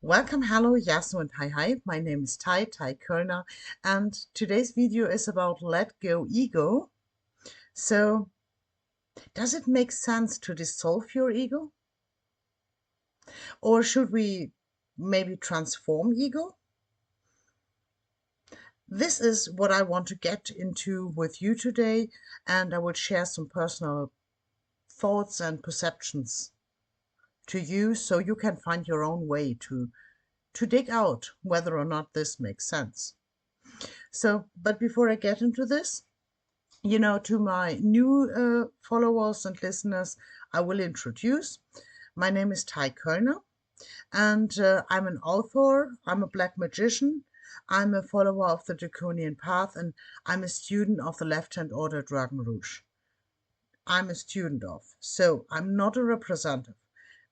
Welcome, hello, Yasu and hi. My name is Tai Kölner, and today's video is about let go ego. So, does it make sense to dissolve your ego? Or should we maybe transform ego? This is what I want to get into with you today, and I will share some personal thoughts and perceptions to you so you can find your own way to dig out whether or not this makes sense. So, but before I get into this, to my new followers and listeners, I will introduce. My name is Tai Kölner, and I'm an author, I'm a black magician, I'm a follower of the Draconian Path, and I'm a student of the left-hand Order Dragon Rouge. I'm a student of, so I'm not a representative.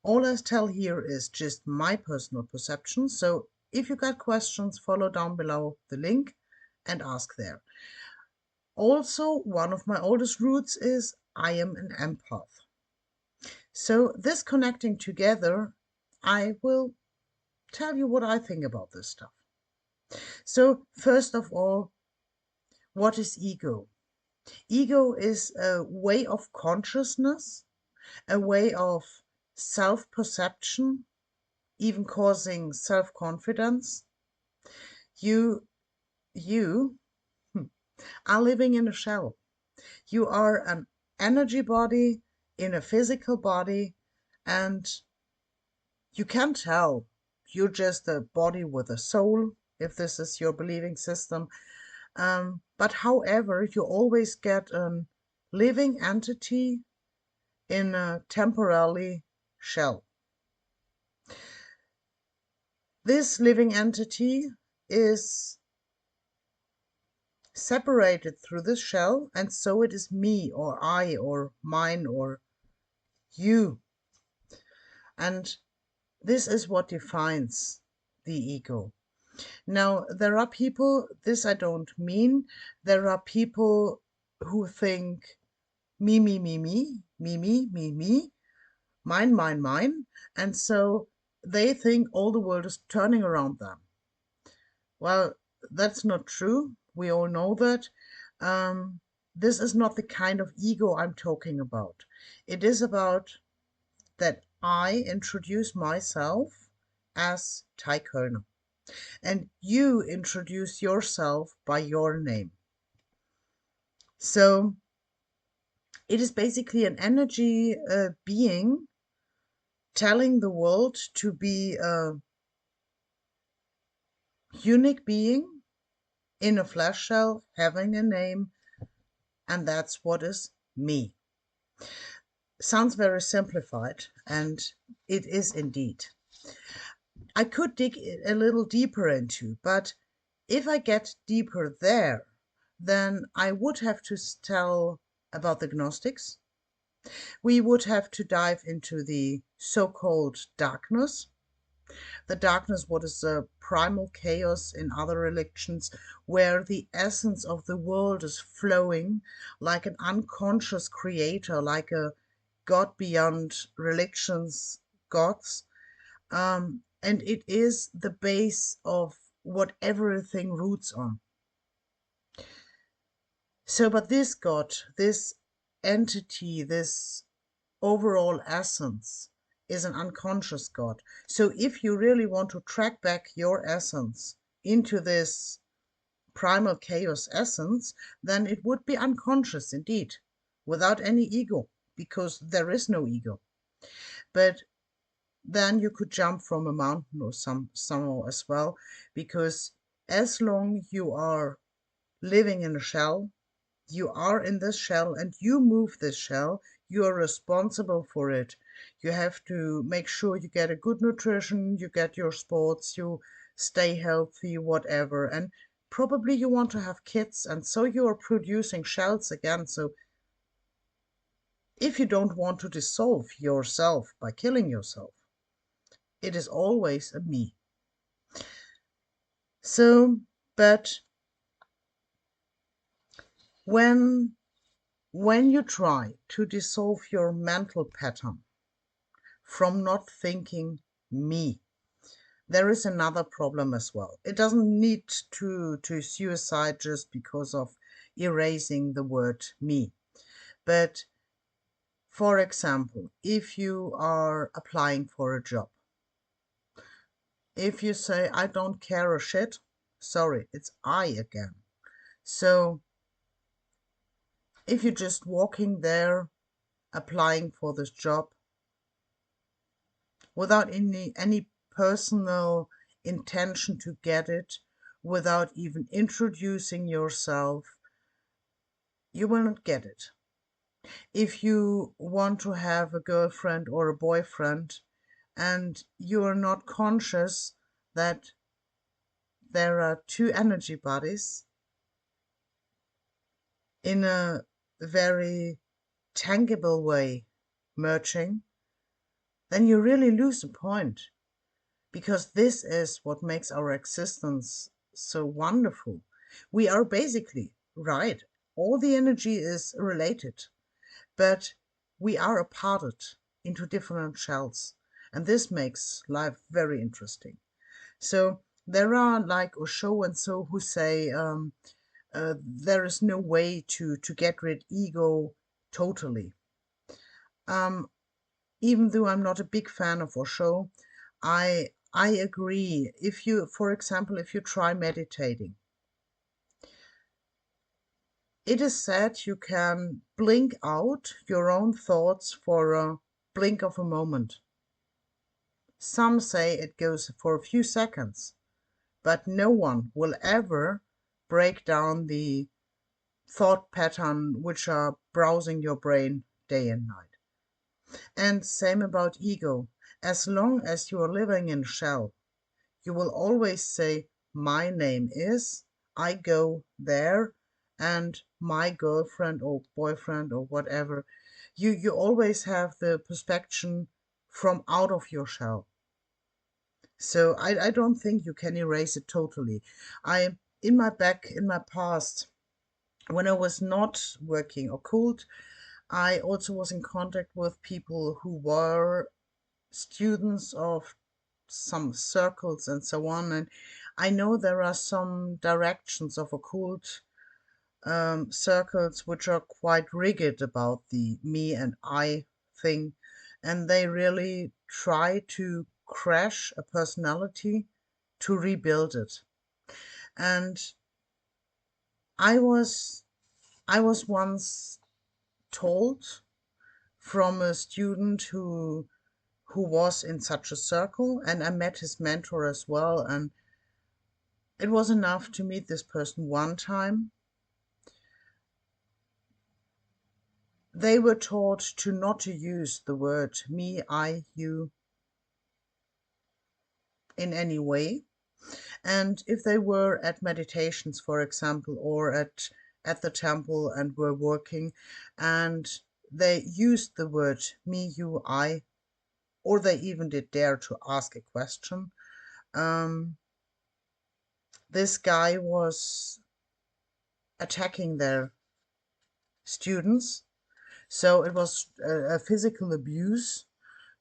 All I tell here is just my personal perception, so if you got questions, follow down below the link and ask there. Also, one of my oldest roots is I am an empath. So this connecting together, I will tell you what I think about this stuff. So first of all, what is ego? Ego is a way of consciousness, a way of self-perception, even causing self-confidence. You are living in a shell. You are an energy body in a physical body, and you can tell you're just a body with a soul, if this is your believing system. But however, you always get a living entity in a temporary shell. This living entity is separated through this shell, and so it is me or I or mine or you. And this is what defines the ego. Now, there are people, this I don't mean, there are people who think me, mine, and so they think all the world is turning around them. Well, that's not true. We all know that. This is not the kind of ego I'm talking about. It is about that I introduce myself as Tai Kölner, and you introduce yourself by your name. So it is basically an energy being telling the world to be a unique being in a flesh shell, having a name, and that's what is me. Sounds very simplified, and it is indeed. I could dig a little deeper into, but if I get deeper there, then I would have to tell about the Gnostics. We would have to dive into the so-called darkness. The darkness, what is a primal chaos in other religions, where the essence of the world is flowing like an unconscious creator, like a God beyond religions, gods. And it is the base of what everything roots on. So, but this God, this entity, this overall essence is an unconscious God. So if you really want to track back your essence into this primal chaos essence, then it would be unconscious indeed, without any ego, because there is no ego. But then you could jump from a mountain or somehow as well, because as long you are living in a shell, you are in this shell and you move this shell, you are responsible for it. You have to make sure you get a good nutrition, you get your sports, you stay healthy, whatever. And probably you want to have kids, and so you are producing shells again. So if you don't want to dissolve yourself by killing yourself, it is always a me. So, but when you try to dissolve your mental pattern from not thinking me, there is another problem as well. It doesn't need to suicide just because of erasing the word me. But for example, if you are applying for a job, if you say, I don't care a shit, sorry, it's I again. So if you're just walking there applying for this job without any personal intention to get it, without even introducing yourself, you will not get it. If you want to have a girlfriend or a boyfriend and you are not conscious that there are two energy bodies in a very tangible way merging, then you really lose the point, because this is what makes our existence so wonderful. We are basically, right, all the energy is related, but we are aparted into different shells, and this makes life very interesting. So there are like Osho and so who say there is no way to get rid ego totally. Um, Even though I'm not a big fan of Osho, I agree. If you, for example, if you try meditating, it is said you can blink out your own thoughts for a blink of a moment. Some say it goes for a few seconds, but no one will ever break down the thought pattern which are browsing your brain day and night. And same about ego. As long as you are living in shell, you will always say, my name is, I go there, and my girlfriend or boyfriend or whatever. You always have the perspective from out of your shell. So I don't think you can erase it totally. I in my past, when I was not working occult, I also was in contact with people who were students of some circles and so on. And I know there are some directions of occult circles which are quite rigid about the me and I thing. And they really try to crash a personality to rebuild it. And I was I was once told from a student who was in such a circle, and I met his mentor as well, and it was enough to meet this person one time. They were taught to not to use the word me, I, you in any way. And if they were at meditations, for example, or at the temple and were working, and they used the word me, you, I, or they even did dare to ask a question, um, this guy was attacking their students. So it was a physical abuse.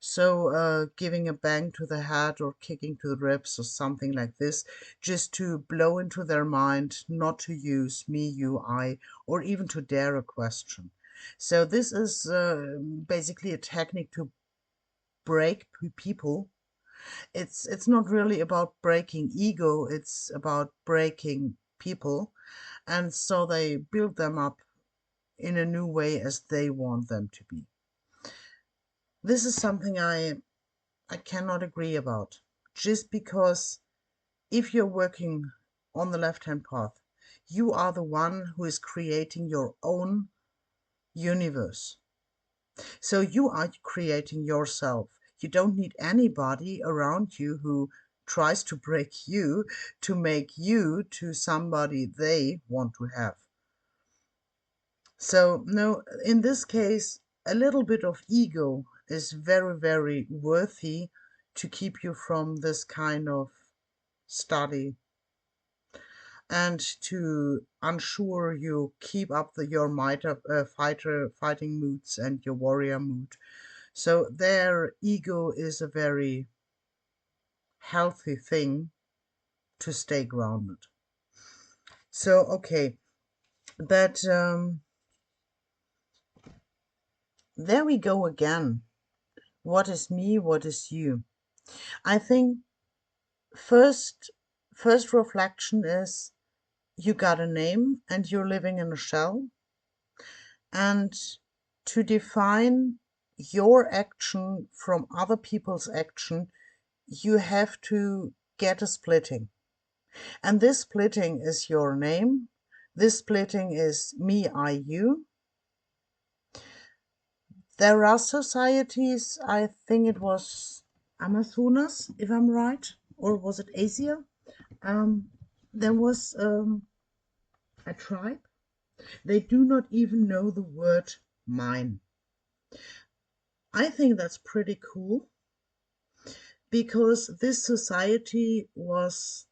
So giving a bang to the head or kicking to the ribs or something like this, just to blow into their mind not to use me, you, I, or even to dare a question. So this is basically a technique to break people. It's not really about breaking ego, it's about breaking people. And so they build them up in a new way as they want them to be. This is something I cannot agree about. Just because if you're working on the left hand path, you are the one who is creating your own universe. So you are creating yourself. You don't need anybody around you who tries to break you to make you to somebody they want to have. So, no, in this case, a little bit of ego is very, very worthy to keep you from this kind of study and to ensure you keep up your fighting moods and your warrior mood. So their ego is a very healthy thing to stay grounded. So, okay, but there we go again. What is me? What is you? I think first reflection is you got a name and you're living in a shell. And to define your action from other people's action, you have to get a splitting. And this splitting is your name. This splitting is me, I, you. There are societies, I think it was Amazonas, if I'm right, or was it Asia? There was a tribe. They do not even know the word mine. I think that's pretty cool because this society was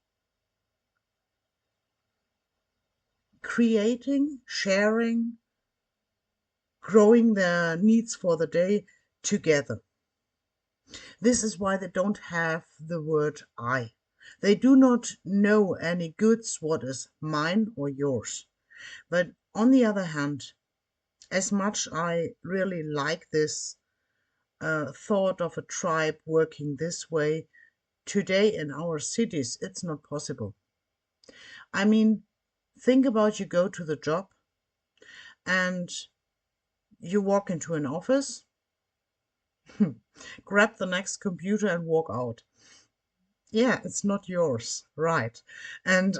creating, sharing, growing their needs for the day together. This is why they don't have the word I. They do not know any goods what is mine or yours. But on the other hand, as much I really like this thought of a tribe working this way, today in our cities, it's not possible. I mean, think about you go to the job and you walk into an office, grab the next computer and walk out. Yeah, it's not yours, right? And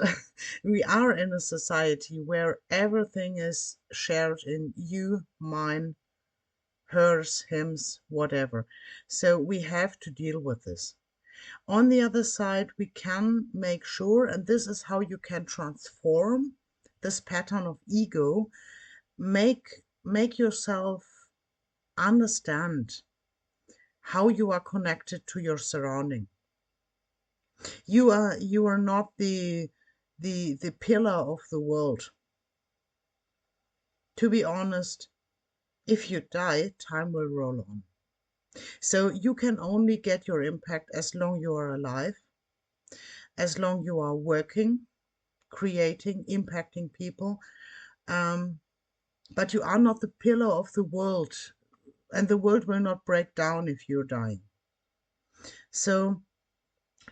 we are in a society where everything is shared in you, mine, hers, hims, whatever. So we have to deal with this. On the other side, we can make sure, and this is how you can transform this pattern of ego, make yourself understand how you are connected to your surrounding. You are not the pillar of the world. To be honest, if you die, time will roll on. So you can only get your impact as long you are alive, as long you are working, creating, impacting people. But you are not the pillar of the world, and the world will not break down if you're dying. So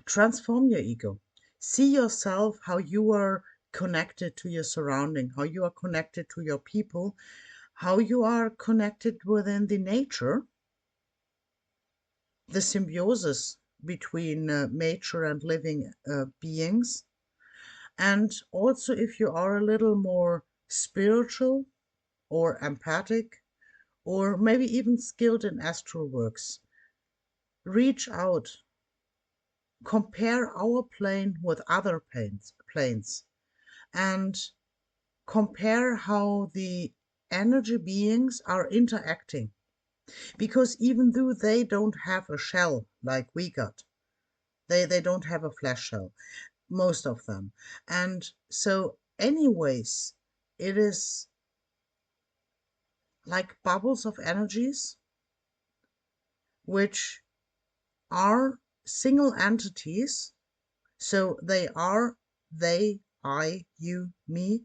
transform your ego. See yourself how you are connected to your surrounding, how you are connected to your people, how you are connected within the nature, the symbiosis between nature and living beings. And also, if you are a little more spiritual or empathic, or maybe even skilled in astral works, reach out, compare our plane with other planes, and compare how the energy beings are interacting. Because even though they don't have a shell like we got, they don't have a flesh shell, most of them. And so, anyways, it is like bubbles of energies which are single entities. So they are they, I, you, me,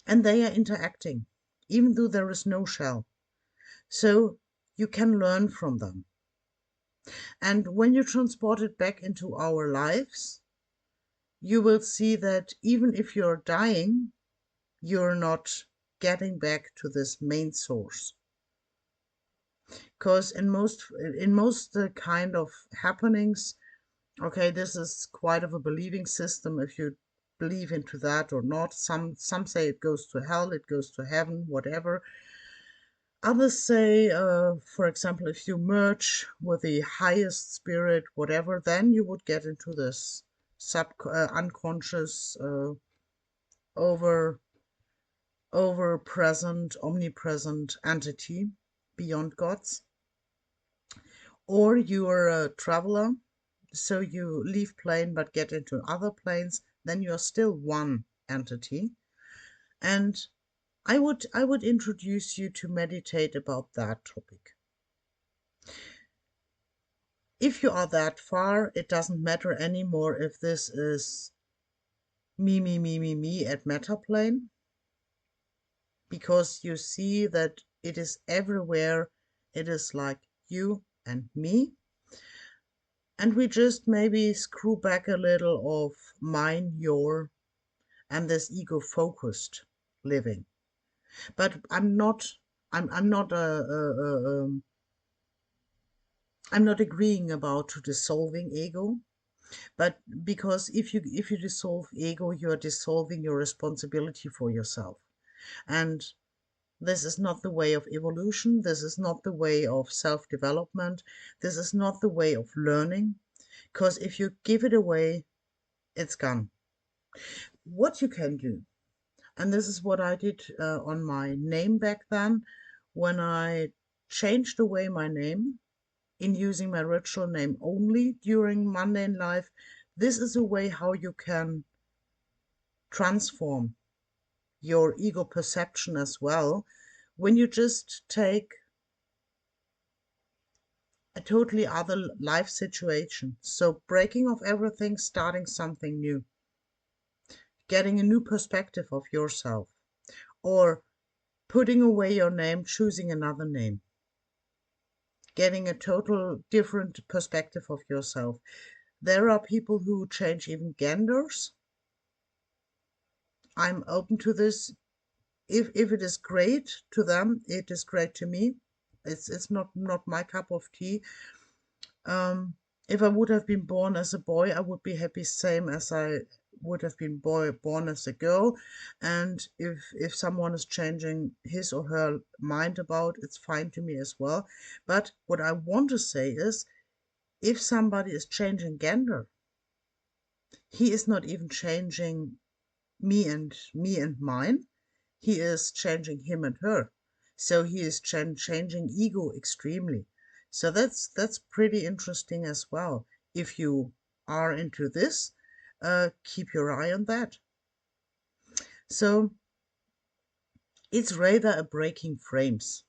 and they are interacting, even though there is no shell. So you can learn from them. And when you transport it back into our lives, you will see that even if you're dying, you're not getting back to this main source. Because in most kind of happenings, okay, this is quite of a believing system if you believe into that or not. Some say it goes to hell, it goes to heaven, whatever. Others say, for example, if you merge with the highest spirit, whatever, then you would get into this unconscious, over present, omnipresent entity beyond gods. Or you're a traveler, so you leave plane but get into other planes, then you're still one entity. And I would introduce you to meditate about that topic. If you are that far, it doesn't matter anymore if this is me at metaplane, because you see that it is everywhere. It is like you and me. And we just maybe screw back a little of mine, your, and this ego-focused living. But I'm not I'm not agreeing about to dissolving ego. But because if you dissolve ego, you are dissolving your responsibility for yourself. And this is not the way of evolution. This is not the way of self-development. This is not the way of learning. Because if you give it away, it's gone. What you can do, and this is what I did on my name back then, when I changed away my name in using my ritual name only during mundane life. This is a way how you can transform your ego perception as well, when you just take a totally other life situation. So breaking off everything, starting something new, getting a new perspective of yourself, or putting away your name, choosing another name, getting a total different perspective of yourself. There are people who change even genders. I'm open to this. If it is great to them, it is great to me. It's not my cup of tea. If I would have been born as a boy, I would be happy same as I would have been born as a girl. And if someone is changing his or her mind about, it's fine to me as well. But what I want to say is, if somebody is changing gender, he is not even changing me and mine. He is changing him and her. So he is changing ego extremely. So that's pretty interesting as well. If you are into this, keep your eye on that. So it's rather a breaking frames.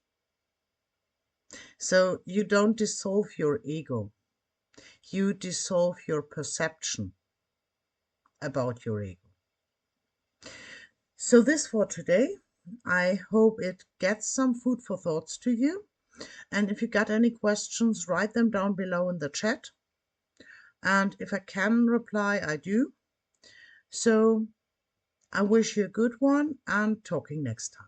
So you don't dissolve your ego. You dissolve your perception about your ego. So this for today. I hope it gets some food for thoughts to you. And if you got any questions, write them down below in the chat. And if I can reply, I do. So I wish you a good one and talking next time.